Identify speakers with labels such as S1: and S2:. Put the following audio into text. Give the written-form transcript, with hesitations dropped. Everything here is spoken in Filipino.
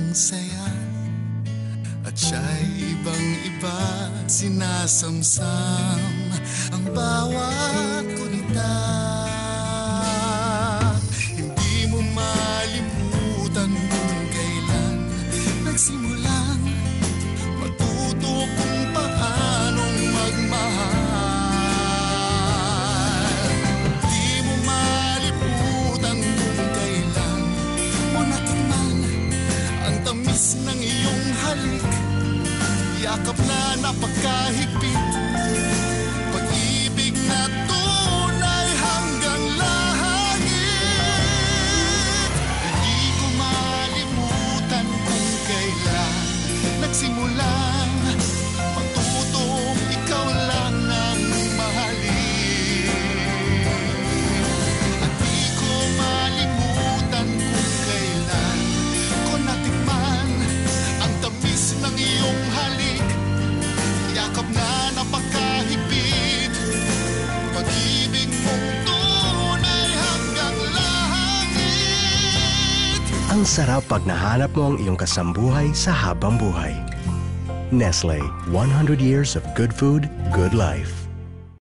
S1: ang saya at siya'y ibang-iba, sinasamsam ang bawat kunita. Hindi mo malimutan kung kailan nagsimulang matuto kung paanong magmahal. Hindi mo malimutan kung kailan mo natikman ang tamis ng iyong halik, yakap na napakahigpit, pag-ibig na tunay hanggang langit. Hindi ko malimutan kung kailan nagsimulang matutong ikaw lang ang mahalin. At di ko malimutan kung kailan ko natikman ang tamis ng iyong halik, yakap na napakahigpit, pag-ibig mong tunay hanggang langit.
S2: Ang sarap pag nahanap mo ang iyong kasambuhay sa habang buhay. Nestle, 100 years of good food, good life.